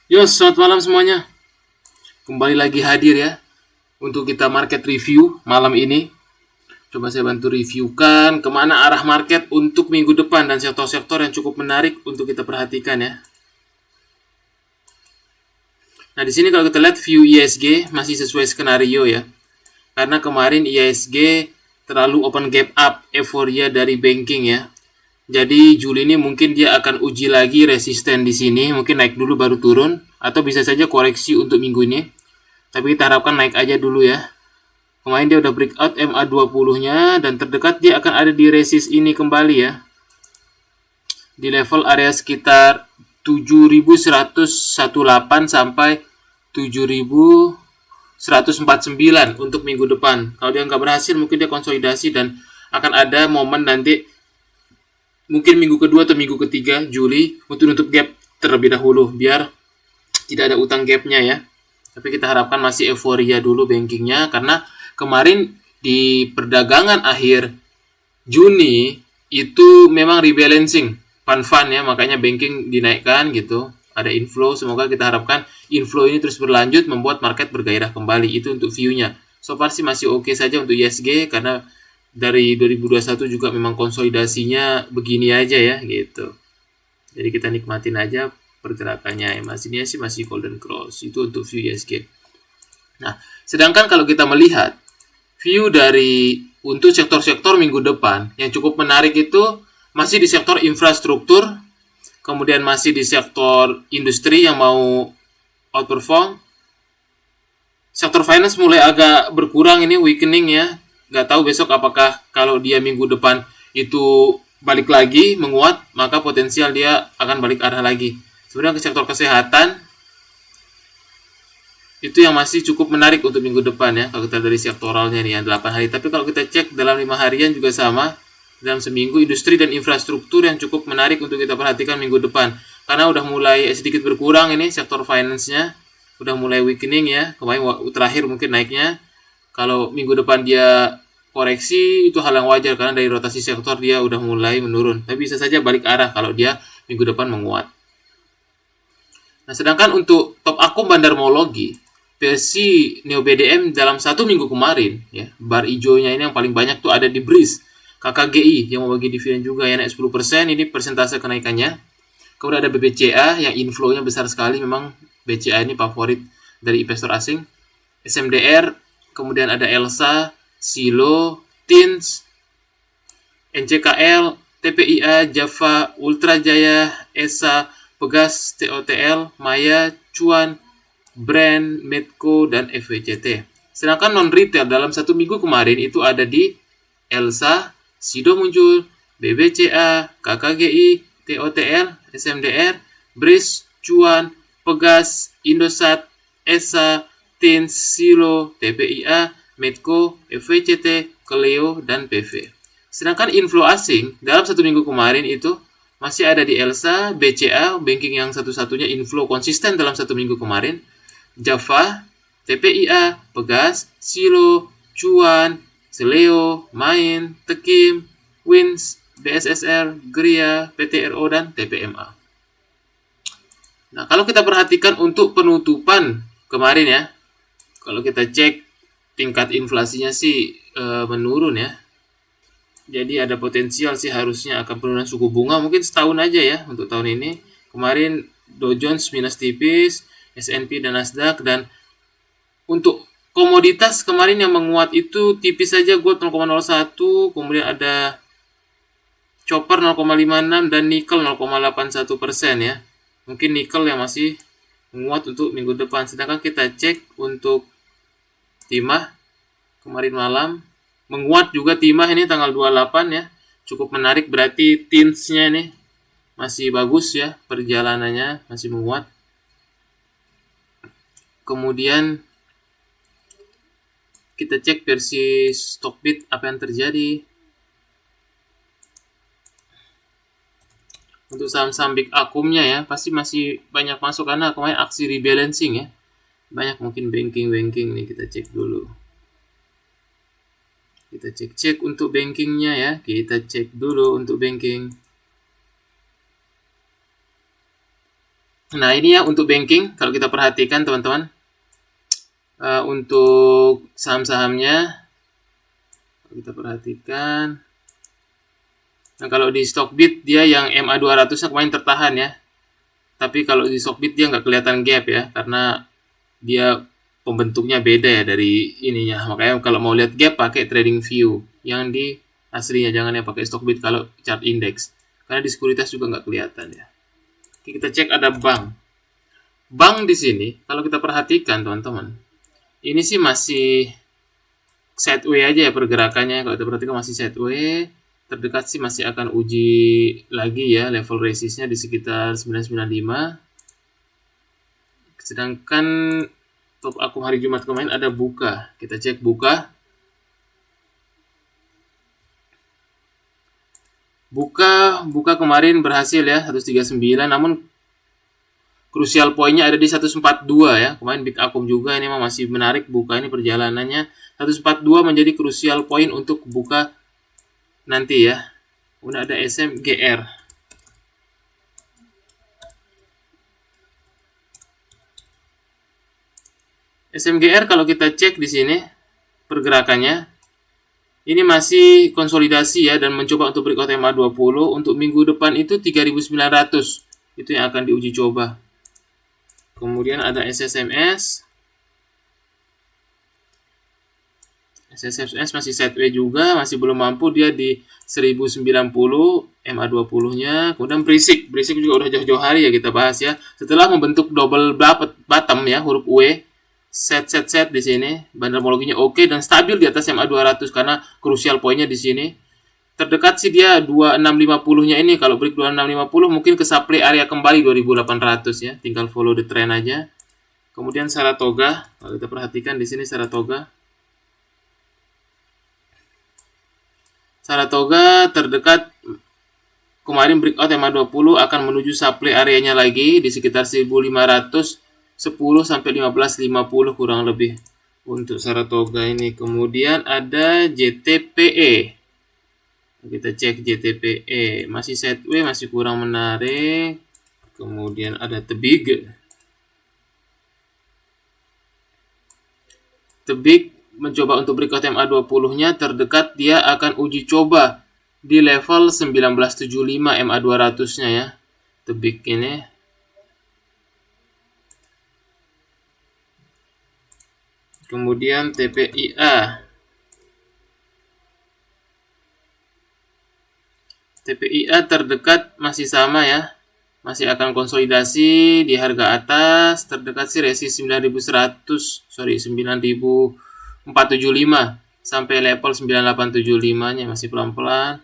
Yo, selamat malam semuanya. Kembali lagi hadir ya untuk kita market review malam ini. Coba saya bantu reviewkan kemana arah market untuk minggu depan dan sektor-sektor yang cukup menarik untuk kita perhatikan ya. Nah, di sini kalau kita lihat view ISG masih sesuai skenario ya. Karena kemarin ISG terlalu open gap up euforia dari banking ya. Jadi Juli ini mungkin dia akan uji lagi resisten di sini, mungkin naik dulu baru turun atau bisa saja koreksi untuk minggu ini. Tapi kita harapkan naik aja dulu ya. Kemarin dia udah breakout MA20-nya dan terdekat dia akan ada di resist ini kembali ya. Di level area sekitar 7118 sampai 7149 untuk minggu depan. Kalau dia nggak berhasil mungkin dia konsolidasi dan akan ada momen nanti mungkin minggu kedua atau minggu ketiga Juli untuk nutup gap terlebih dahulu biar tidak ada utang gapnya ya. Tapi kita harapkan masih euforia dulu bankingnya karena kemarin di perdagangan akhir Juni itu memang rebalancing fund ya, makanya banking dinaikkan gitu. Ada inflow, semoga kita harapkan inflow ini terus berlanjut membuat market bergairah kembali. Itu untuk view-nya. So far sih masih oke saja untuk ISG karena dari 2021 juga memang konsolidasinya begini aja ya gitu. Jadi kita nikmatin aja pergerakannya ya. Ini sih masih golden cross. Itu untuk view ISG. Nah, sedangkan kalau kita melihat view dari untuk sektor-sektor minggu depan yang cukup menarik itu masih di sektor infrastruktur, kemudian masih di sektor industri yang mau outperform. Sektor finance mulai agak berkurang ini weakening ya. Nggak tahu besok apakah kalau dia minggu depan itu balik lagi menguat, maka potensial dia akan balik arah lagi. Sebenarnya ke sektor kesehatan itu yang masih cukup menarik untuk minggu depan ya kalau kita dari sektoralnya nih yang 8 hari. Tapi kalau kita cek dalam 5 harian juga sama, dalam seminggu industri dan infrastruktur yang cukup menarik untuk kita perhatikan minggu depan karena udah mulai sedikit berkurang ini sektor finance-nya udah mulai weakening ya. Kemarin terakhir mungkin naiknya, kalau minggu depan dia koreksi itu hal yang wajar karena dari rotasi sektor dia udah mulai menurun, tapi bisa saja balik arah kalau dia minggu depan menguat. Nah, sedangkan untuk top akun bandarmologi versi Neo BDM dalam satu minggu kemarin ya, bar hijaunya ini yang paling banyak tuh ada di BRIS KKGI yang mau bagi dividen juga ya, naik 10%, ini persentase kenaikannya. Kemudian ada BBCA yang inflow-nya besar sekali, memang BCA ini favorit dari investor asing. SMDR, kemudian ada Elsa, Silo, Tins, NCKL, TPIA, Java, Ultra Jaya, ESA, Pegas, TOTL, Maya, Cuan, Brand, Medco, dan FWCT. Sedangkan non-retail dalam satu minggu kemarin itu ada di Elsa, Sido muncul, BBCA, KKGI, TOTL, SMDR, BRIS, Cuan, Pegas, Indosat, ESA, Tins, Silo, TPIA, Medco, FWCT, Keleo, dan PV. Sedangkan inflow asing dalam satu minggu kemarin itu masih ada di Elsa, BCA, banking yang satu-satunya inflow konsisten dalam satu minggu kemarin, Java, TPIA, Pegas, Silo, Cuan, Seleo, Main, Tekim, Wins, BSSR, Gria, PTRO, dan TPMA. Nah, kalau kita perhatikan untuk penutupan kemarin ya, kalau kita cek tingkat inflasinya sih menurun ya. Jadi ada potensial sih harusnya akan penurunan suku bunga mungkin setahun aja ya untuk tahun ini. Kemarin Dow Jones minus tipis, S&P dan Nasdaq, dan untuk komoditas kemarin yang menguat itu tipis saja, gold 0,01, kemudian ada copper 0,56 dan nikel 0,81% ya. Mungkin nikel yang masih menguat untuk minggu depan. Sedangkan kita cek untuk timah kemarin malam menguat juga, timah ini tanggal 28 ya. Cukup menarik, berarti tinsnya nih masih bagus ya, perjalanannya masih menguat. Kemudian kita cek versi Stockbit apa yang terjadi. Untuk saham-saham big akumnya ya, pasti masih banyak masuk karena kemarin aksi rebalancing ya. Banyak mungkin banking nih, kita cek dulu. Kita cek untuk bankingnya ya, kita cek dulu untuk banking. Nah, ini ya untuk banking. Kalau kita perhatikan teman-teman, untuk saham-sahamnya, kalau kita perhatikan, nah kalau di Stockbit dia yang MA 200-nya kemarin tertahan ya. Tapi kalau di Stockbit dia nggak kelihatan gap ya, karena dia pembentuknya beda ya dari ininya. Makanya kalau mau lihat gap pakai trading view yang di aslinya, jangan yang pakai Stockbit kalau chart index. Karena di sekuritas juga nggak kelihatan ya. Oke, kita cek ada bank. Bank di sini kalau kita perhatikan teman-teman, ini sih masih sideways aja ya pergerakannya. Kalau kita perhatikan masih sideways. Terdekat sih masih akan uji lagi ya level resistnya di sekitar 995. Sedangkan top akun hari Jumat kemarin ada buka. Kita cek buka. Buka kemarin berhasil ya 139, namun crucial poinnya ada di 142 ya. Kemarin big akum juga, ini memang masih menarik buka ini perjalanannya. 142 menjadi crucial point untuk buka nanti ya. Udah ada SMGR. SMGR kalau kita cek di sini pergerakannya ini masih konsolidasi ya dan mencoba untuk breakout MA 20. Untuk minggu depan itu 3.900. Itu yang akan diuji coba. Kemudian ada SSMS. SSMS masih sideways juga, masih belum mampu, dia di 1090 MA 20-nya. Kemudian berisik juga udah jauh-jauh hari ya kita bahas ya. Setelah membentuk double bottom ya, huruf W, set di sini, bandrologinya oke dan stabil di atas MA 200 karena crucial poinnya di sini. Terdekat sih dia 2650-nya ini, kalau break 2650 mungkin ke supply area kembali 2800 ya. Tinggal follow the trend aja. Kemudian Saratoga, kalau kita perhatikan di sini Saratoga terdekat kemarin breakout MA 20 akan menuju supply areanya lagi di sekitar 1510 sampai 1550 kurang lebih untuk Saratoga ini. Kemudian ada JTPE. Kita cek JTPE, masih sideways, masih kurang menarik. Kemudian ada Tebig. Mencoba untuk breakout MA 20-nya, terdekat dia akan uji coba di level 1975 MA 200-nya ya. Tebig ini. Kemudian TPIA. TPIA terdekat masih sama ya. Masih akan konsolidasi di harga atas, terdekat sih resist 9475 sampai level 9875-nya masih pelan-pelan.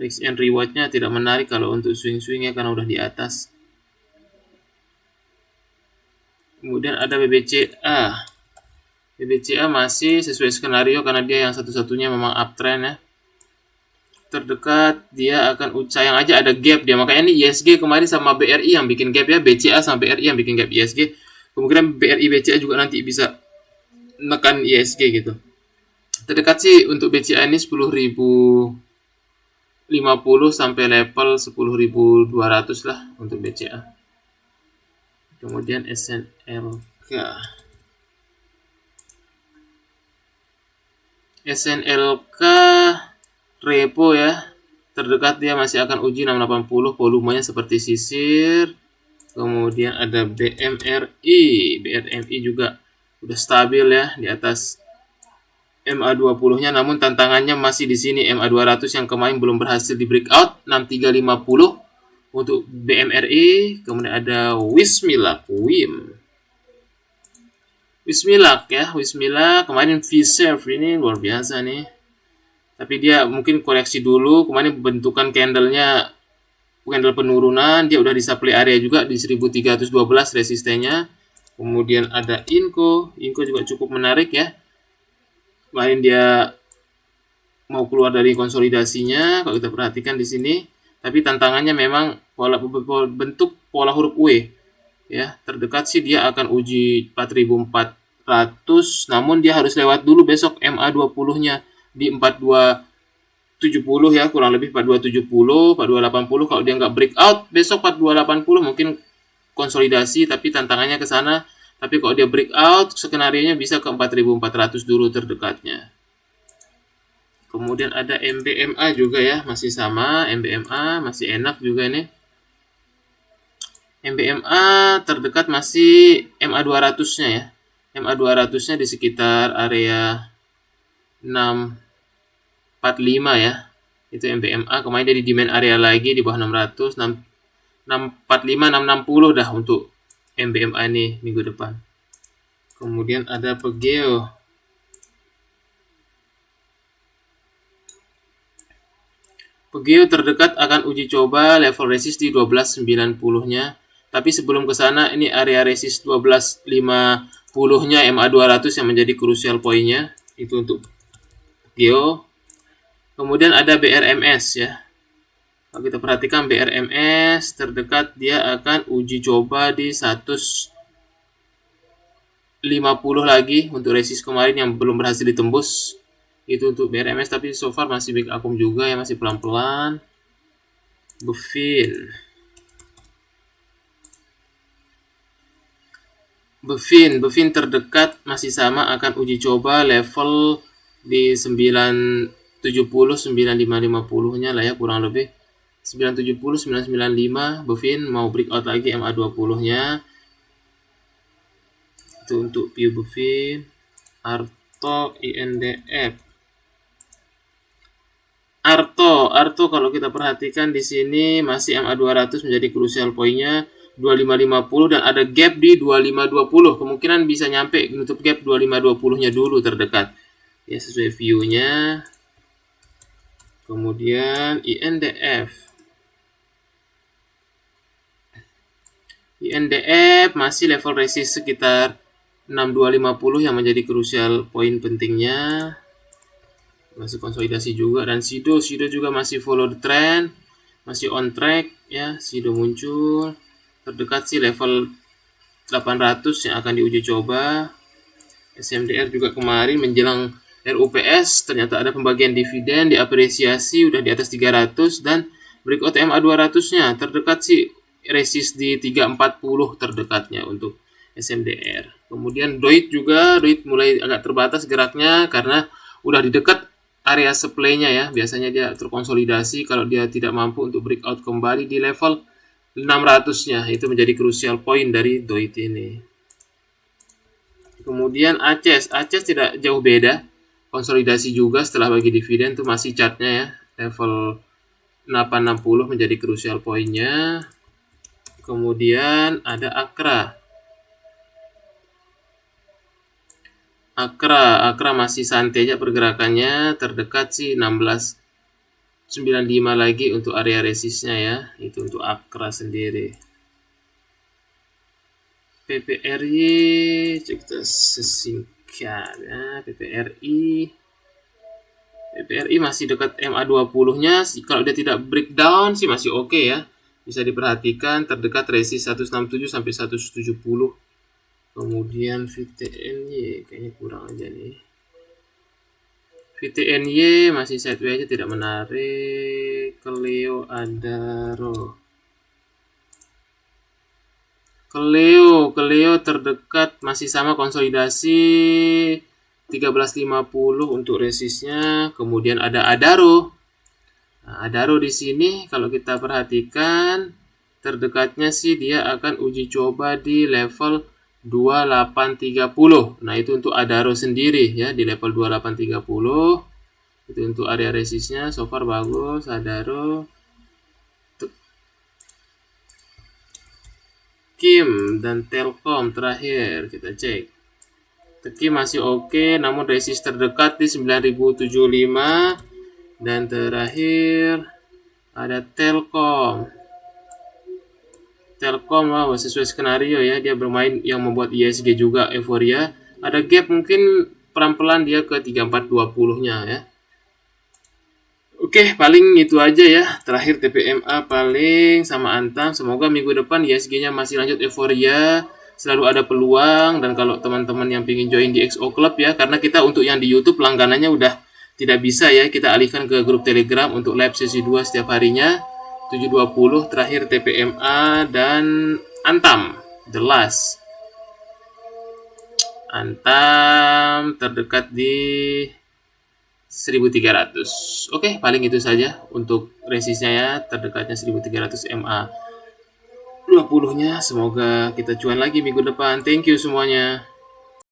Risk and reward-nya tidak menarik kalau untuk swing-swingnya karena udah di atas. Kemudian ada BBCA. BBCA masih sesuai skenario karena dia yang satu-satunya memang uptrend ya. Terdekat dia akan sayang aja ada gap dia, makanya ini ISG kemarin sama BRI yang bikin gap ya, BCA sama BRI yang bikin gap ISG. Kemungkinan BRI BCA juga nanti bisa menekan ISG gitu. Terdekat sih untuk BCA ini 10.050 sampai level 10.200 lah untuk BCA. Kemudian SNLK. Repo ya, terdekat dia masih akan uji 680, volumenya seperti sisir. Kemudian ada BMRI juga udah stabil ya di atas MA 20-nya, namun tantangannya masih di sini MA 200 yang kemarin belum berhasil di breakout 6350 untuk BMRI. Kemudian ada Wismilak ya, Wismilak kemarin V-Serve ini luar biasa nih. Tapi dia mungkin koreksi dulu, kemarin bentukan candle-nya candle penurunan, dia udah di supply area juga di 1312 resistennya. Kemudian ada Inco juga cukup menarik ya. Kemarin dia mau keluar dari konsolidasinya kalau kita perhatikan di sini, tapi tantangannya memang bentuk pola huruf W ya. Terdekat sih dia akan uji 4400, namun dia harus lewat dulu besok MA 20-nya di 4270 ya, kurang lebih 4270, 4280. Kalau dia nggak breakout besok 4280 mungkin konsolidasi, tapi tantangannya ke sana. Tapi kalau dia breakout, skenario-nya bisa ke 4.400 dulu terdekatnya. Kemudian ada MBMA juga ya, masih sama. MBMA masih enak juga nih. MBMA terdekat masih MA200-nya ya. MA200-nya di sekitar area 645 ya. Itu MBMA, kemarin dia di demand area lagi di bawah 600, 645, 660 dah untuk MBMA ini minggu depan. Kemudian ada Pegeo. Pegeo terdekat akan uji coba level resist di 1290-nya. Tapi sebelum ke sana, ini area resist 1250-nya MA200 yang menjadi crucial point-nya. Itu untuk Pegeo. Kemudian ada BRMS ya. Kalau kita perhatikan BRMS terdekat dia akan uji coba di 150 lagi untuk resist kemarin yang belum berhasil ditembus. Itu untuk BRMS, tapi so far masih big akum juga ya, masih pelan-pelan. Bevin terdekat masih sama, akan uji coba level di 970-9550-nya lah ya, kurang lebih 970-995. Bevin mau breakout lagi MA20-nya. Itu untuk view Bevin. Arto INDF. Arto kalau kita perhatikan di sini masih MA200 menjadi crucial point-nya 2550 dan ada gap di 2520. Kemungkinan bisa nyampe menutup gap 2520-nya dulu terdekat. Ya, sesuai view-nya. Kemudian INDF masih level resist sekitar 6250 yang menjadi crucial point pentingnya. Masih konsolidasi juga. Dan Sido juga masih follow the trend, masih on track ya. Sido muncul terdekat sih level 800 yang akan diuji coba. SMDR juga kemarin menjelang RUPS ternyata ada pembagian dividen, diapresiasi udah di atas 300 dan breakout MA200-nya terdekat sih resist di 340 terdekatnya untuk SMDR. Kemudian Doit mulai agak terbatas geraknya karena udah di dekat area supply-nya ya. Biasanya dia terkonsolidasi kalau dia tidak mampu untuk breakout kembali di level 600-nya. Itu menjadi crucial point dari Doit ini. Kemudian Aces tidak jauh beda. Konsolidasi juga setelah bagi dividen tuh masih chartnya ya. Level 860 menjadi crucial point-nya. Kemudian ada Akra masih santai aja pergerakannya, terdekat sih 1695 lagi untuk area resistnya ya. Itu untuk Akra sendiri. PPRY kita sesingkat ya. PPRY masih dekat MA20-nya. Kalau dia tidak breakdown sih masih oke ya. Bisa diperhatikan terdekat resist 167 sampai 170. Kemudian VTNY kayaknya kurang aja nih. VTNY masih sideways aja, tidak menarik. Keleo terdekat masih sama konsolidasi 1350 untuk resistnya. Kemudian ada Adaro. Nah, Adaro di sini kalau kita perhatikan terdekatnya sih dia akan uji coba di level 2830. Nah, itu untuk Adaro sendiri ya, di level 2830. Itu untuk area resistnya, so far bagus Adaro. Kim dan Telkom terakhir kita cek. Kim masih oke, namun resist terdekat di 9075. Dan terakhir ada Telkom. Wow, sesuai skenario ya, dia bermain yang membuat ISG juga euforia. Ada gap mungkin pelan-pelan dia ke 3420-nya ya. Oke, paling itu aja ya. Terakhir TPMA paling sama Antam. Semoga minggu depan ISG-nya masih lanjut euforia. Selalu ada peluang. Dan kalau teman-teman yang ingin join di XO Club ya, karena kita untuk yang di YouTube langganannya udah tidak bisa ya. Kita alihkan ke grup Telegram untuk live sesi 2 setiap harinya. 7.20 terakhir TPMA dan Antam, the last. Antam terdekat di 1300. Oke, paling itu saja untuk resistnya ya, terdekatnya 1300 MA 20-nya. Semoga kita cuan lagi minggu depan. Thank you semuanya.